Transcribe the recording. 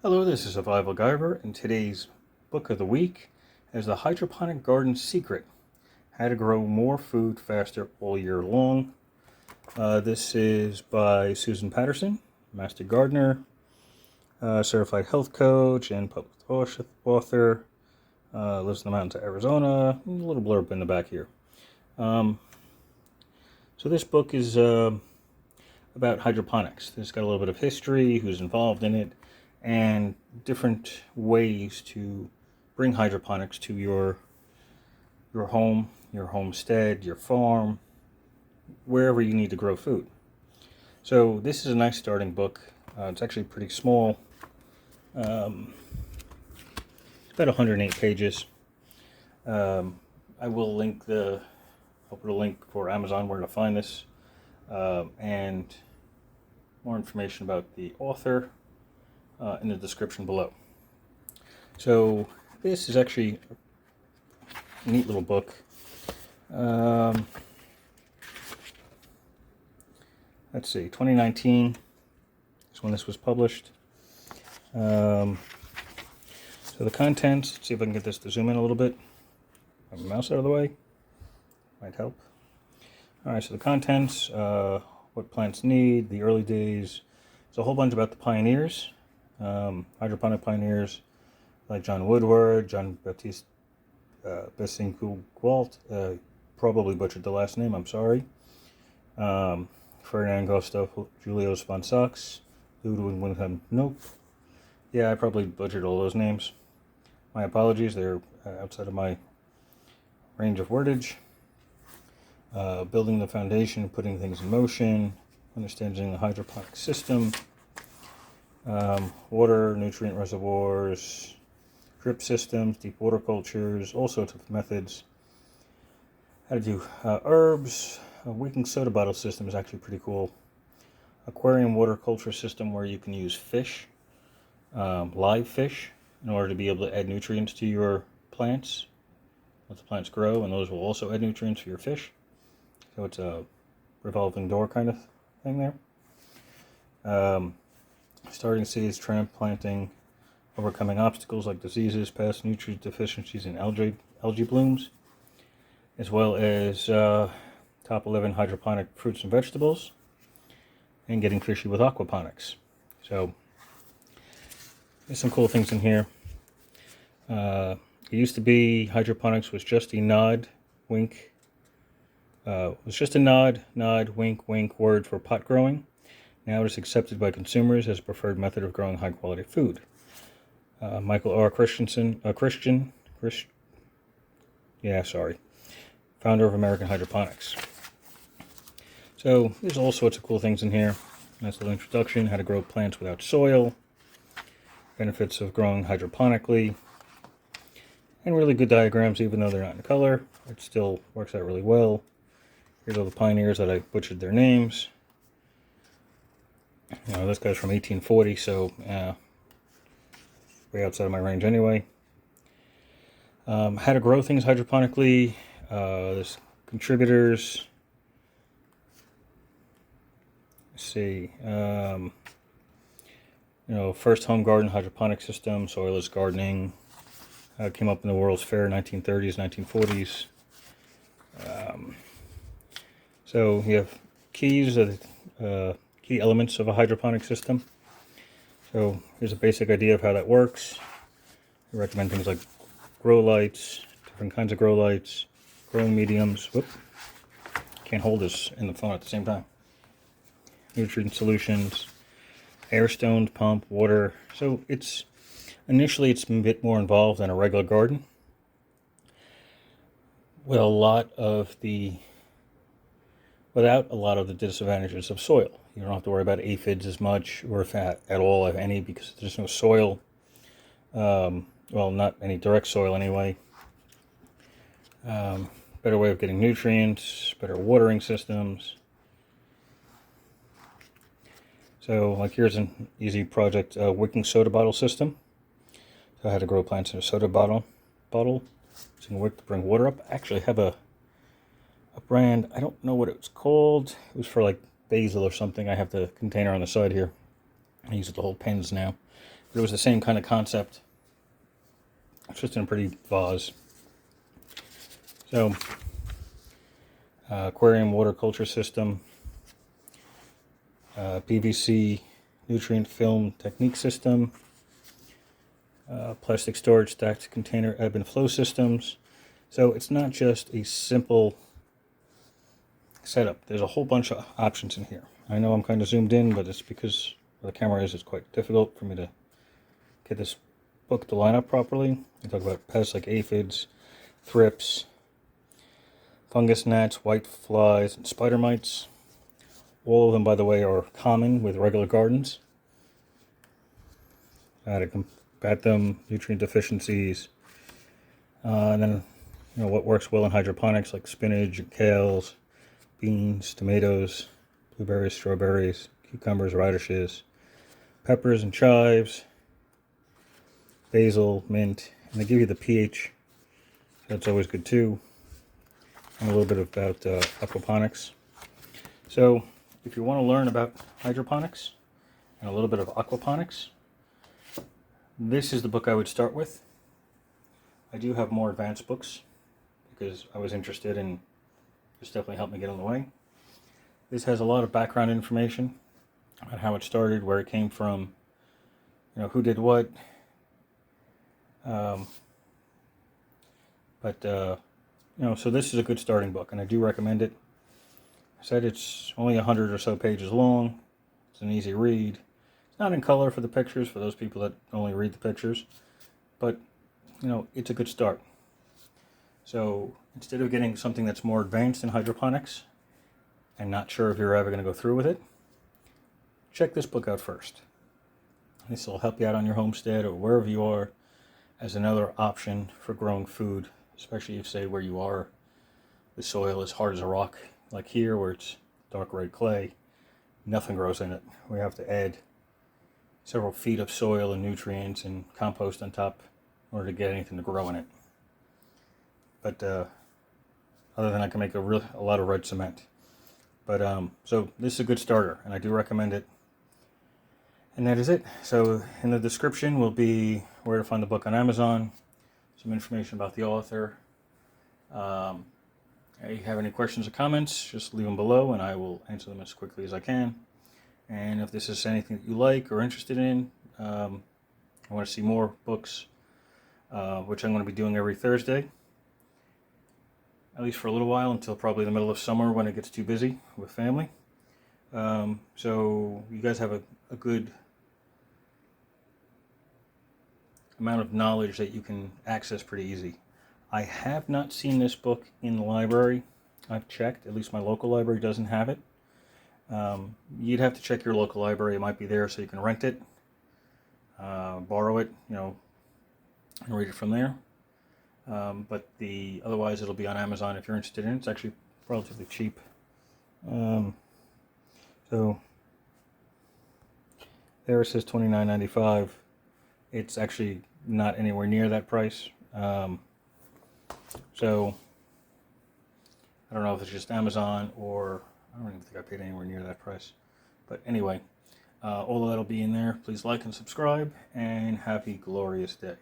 Hello, this is Survival-gyver, and today's book of the week is The Hydroponic Garden Secret: How to Grow More Food Faster All Year Long. This is by Susan Patterson, Master Gardener, Certified Health Coach, and published author. Lives in the mountains of Arizona. A little blurb in the back here. So this book is about hydroponics. It's got a little bit of history, who's involved in it, and different ways to bring hydroponics to your home, your homestead, your farm, wherever you need to grow food. So this is a nice starting book. It's actually pretty small. It's about 108 pages. I will I'll put a link for Amazon where to find this, and more information about the author in the description below. So this is actually a neat little book. Let's see, 2019 is when this was published. So the contents, let's see if I can get this to zoom in a little bit. Have my mouse out of the way, might help. Alright, so the contents, what plants need, the early days. There's a whole bunch about the pioneers. Hydroponic pioneers like John Woodward, John Baptiste Bessincourt, probably butchered the last name, I'm sorry. Ferdinand Gustav Julius von Sachs, Ludwig Wilhelm Nope. Yeah, I probably butchered all those names. My apologies, they're outside of my range of wordage. Building the foundation, putting things in motion, understanding the hydroponic system. Water, nutrient reservoirs, drip systems, deep water cultures, all sorts of methods. How to do herbs. A wicking soda bottle system is actually pretty cool. Aquarium water culture system where you can use fish, live fish, in order to be able to add nutrients to your plants. Let the plants grow, and those will also add nutrients for your fish. So it's a revolving door kind of thing there. Starting seeds, transplanting, overcoming obstacles like diseases, pests, nutrient deficiencies, and algae blooms, as well as top 11 hydroponic fruits and vegetables, and getting fishy with aquaponics. So there's some cool things in here. It used to be hydroponics was just a nod, wink. Was just a nod, wink, wink word for pot growing. Now it is accepted by consumers as a preferred method of growing high-quality food. Michael R. Christian, founder of American Hydroponics. So there's all sorts of cool things in here. Nice little introduction, how to grow plants without soil, benefits of growing hydroponically, and really good diagrams, even though they're not in color. It still works out really well. Here's all the pioneers that I butchered their names. This guy's from 1840, so way outside of my range anyway. How to grow things hydroponically. There's contributors. Let's see. First home garden hydroponic system, soilless gardening. Came up in the World's Fair 1930s, 1940s. So you have keys of key elements of a hydroponic system. So here's a basic idea of how that works. I recommend things like grow lights, different kinds of grow lights, growing mediums. Whoop! Can't hold this in the phone at the same time. Nutrient solutions, air stoned pump, water. So initially it's a bit more involved than a regular garden. Without a lot of the disadvantages of soil. You don't have to worry about aphids as much, or if at all, if any, because there's no soil. Well, not any direct soil anyway. Better way of getting nutrients, better watering systems. So, like here's an easy project, wicking soda bottle system. So how to grow plants in a soda bottle. Using wick to bring water up. I actually have a brand, I don't know what it was called. It was for like basil or something. I have the container on the side here. I use it to hold pens now. But it was the same kind of concept. It's just in a pretty vase. So, aquarium water culture system, PVC nutrient film technique system, plastic storage stacked container ebb and flow systems. So it's not just a simple setup. There's a whole bunch of options in here. I know I'm kind of zoomed in, but it's because where the camera is, it's quite difficult for me to get this book to line up properly. We talk about pests like aphids, thrips, fungus gnats, white flies, and spider mites. All of them, by the way, are common with regular gardens. How to combat them, nutrient deficiencies, and then what works well in hydroponics, like spinach, kales, beans, tomatoes, blueberries, strawberries, cucumbers, radishes, peppers and chives, basil, mint, and they give you the pH. That's always good too. And a little bit about aquaponics. So if you want to learn about hydroponics and a little bit of aquaponics, this is the book I would start with. I do have more advanced books because I was interested, and this definitely helped me get on the way. This has a lot of background information on how it started, where it came from, who did what. So this is a good starting book, and I do recommend it. I said it's only 100 or so pages long. It's an easy read. It's not in color for the pictures, for those people that only read the pictures, but it's a good start. So instead of getting something that's more advanced in hydroponics and not sure if you're ever going to go through with it, check this book out first. This will help you out on your homestead or wherever you are as another option for growing food, especially if, say, where you are, the soil is hard as a rock, like here where it's dark red clay. Nothing grows in it. We have to add several feet of soil and nutrients and compost on top in order to get anything to grow in it. But other than I can make a lot of red cement. But so this is a good starter, and I do recommend it. And that is it. So in the description will be where to find the book on Amazon, some information about the author. If you have any questions or comments, just leave them below and I will answer them as quickly as I can. And if this is anything that you like or interested in, I want to see more books, which I'm going to be doing every Thursday, at least for a little while, until probably the middle of summer when it gets too busy with family. So you guys have a good amount of knowledge that you can access pretty easy. I have not seen this book in the library. I've checked, at least my local library doesn't have it. You'd have to check your local library. It might be there so you can rent it, borrow it, and read it from there. But otherwise it'll be on Amazon if you're interested in it. It's actually relatively cheap. So there it says $29.95. It's actually not anywhere near that price. So I don't know if it's just Amazon or I don't even think I paid anywhere near that price. But anyway, all of that'll be in there. Please like and subscribe, and have a glorious day.